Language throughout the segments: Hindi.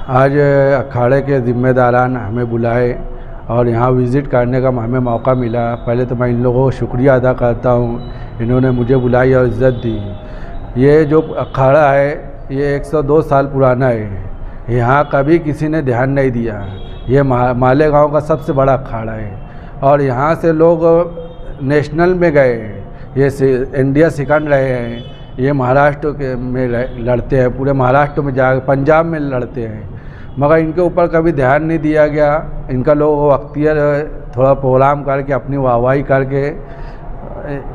आज अखाड़े के ज़िम्मेदारान हमें बुलाए और यहाँ विज़िट करने का हमें मौका मिला। पहले तो मैं इन लोगों को शुक्रिया अदा करता हूँ, इन्होंने मुझे बुलाई और इज़्ज़त दी। ये जो अखाड़ा है ये 102 साल पुराना है। यहाँ कभी किसी ने ध्यान नहीं दिया। ये मालेगांव का सबसे बड़ा अखाड़ा है और यहाँ से लोग नेशनल में गए हैं। ये इंडिया सेकंड रहे हैं। ये महाराष्ट्र के में लड़ते हैं, पूरे महाराष्ट्र में जा पंजाब में लड़ते हैं, मगर इनके ऊपर कभी ध्यान नहीं दिया गया। इनका लोग अख्तियार थोड़ा प्रोग्राम करके अपनी वाहवाही करके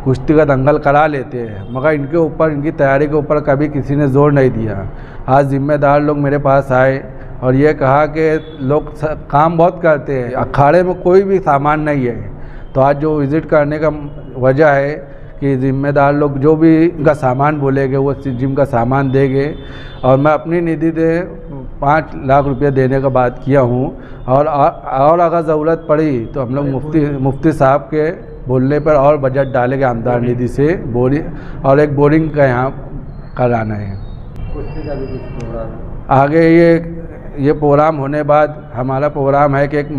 कुश्ती का दंगल करा लेते हैं, मगर इनके ऊपर इनकी तैयारी के ऊपर कभी किसी ने जोर नहीं दिया। आज ज़िम्मेदार लोग मेरे पास आए और ये कहा कि लोग काम बहुत करते हैं, अखाड़े में कोई भी सामान नहीं है। तो आज जो विज़िट करने का वजह है कि ज़िम्मेदार लोग जो भी इनका सामान बोलेंगे वो जिम का सामान देंगे और मैं अपनी निधि से 5 लाख रुपये देने का बात किया हूँ। और अगर ज़रूरत पड़ी तो हम लोग मुफ्ती साहब के बोलने पर और बजट डालेंगे आमदार निधि से बोरिंग और एक बोरिंग का यहाँ कराना है। आगे ये प्रोग्राम होने बाद हमारा प्रोग्राम है कि एक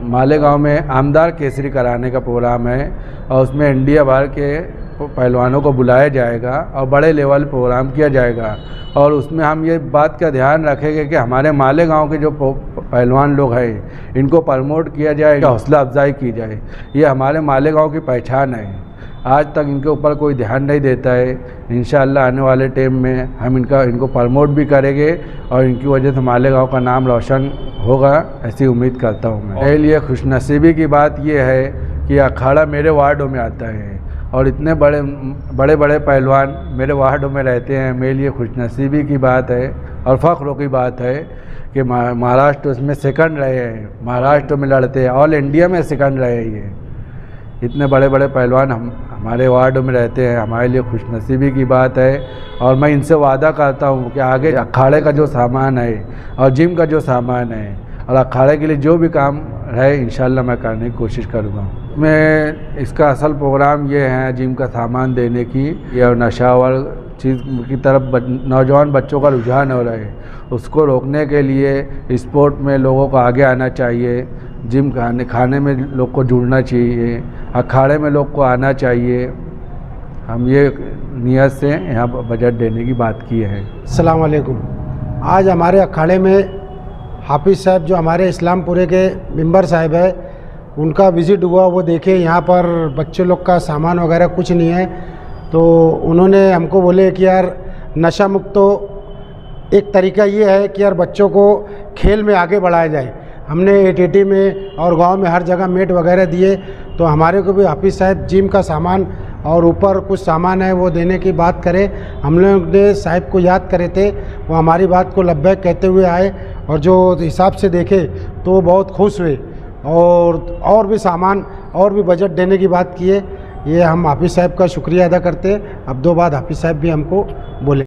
मालेगांव में आमदार केसरी कराने का प्रोग्राम है और उसमें इंडिया भर के पहलवानों को बुलाया जाएगा और बड़े लेवल प्रोग्राम किया जाएगा। और उसमें हम ये बात का ध्यान रखेंगे कि हमारे मालेगांव के जो पहलवान लोग हैं इनको प्रमोट किया जाए, हौसला अफजाई की जाए। ये हमारे मालेगांव की पहचान है। आज तक इनके ऊपर कोई ध्यान नहीं देता है। इंशाअल्लाह आने वाले टाइम में हम इनको प्रमोट भी करेंगे और इनकी वजह से मालेगांव का नाम रोशन होगा, ऐसी उम्मीद करता हूँ मैं। मेरे लिए खुशनसीबी की बात यह है कि अखाड़ा मेरे वार्डों में आता है और इतने बड़े बड़े पहलवान मेरे वार्डों में रहते हैं। मेरे लिए खुशनसीबी की बात है और फ़ख्र की बात है कि महाराष्ट्र उसमें सेकंड रहे हैं, महाराष्ट्र में लड़ते हैं, ऑल इंडिया में सेकंड रहे हैं। ये इतने बड़े बड़े पहलवान हमारे वार्ड में रहते हैं, हमारे लिए खुशनसीबी की बात है। और मैं इनसे वादा करता हूँ कि आगे अखाड़े का जो सामान है और जिम का जो सामान है और अखाड़े के लिए जो भी काम रहे इंशाल्लाह मैं करने की कोशिश करूँगा। मैं इसका असल प्रोग्राम ये है जिम का सामान देने की या नशा और चीज़ की तरफ नौजवान बच्चों का रुझान हो रहा है, उसको रोकने के लिए स्पोर्ट में लोगों को आगे आना चाहिए, जिम खाने में लोग को जुड़ना चाहिए, अखाड़े में लोग को आना चाहिए। हम ये नियत से यहाँ बजट देने की बात की है। अस्सलाम वालेकुम। आज हमारे अखाड़े में हाफिज़ साहब जो हमारे इस्लामपुरे के मेंबर साहब है उनका विज़िट हुआ। वो देखे यहाँ पर बच्चे लोग का सामान वगैरह कुछ नहीं है, तो उन्होंने हमको बोले कि यार नशा मुक्त तो एक तरीका ये है कि यार बच्चों को खेल में आगे बढ़ाया जाए। हमने एटीटी में और गांव में हर जगह मेट वगैरह दिए, तो हमारे को भी हाफिज़ साहब जिम का सामान और ऊपर कुछ सामान है वो देने की बात करे। हम लोग ने साहब को याद करे थे, वो हमारी बात को लब्बैक कहते हुए आए और जो हिसाब से देखे तो बहुत खुश हुए और भी सामान और भी बजट देने की बात किए। ये हम हाफिज़ साहब का शुक्रिया अदा करते। अब 2 बात हाफिज़ साहब भी हमको बोले।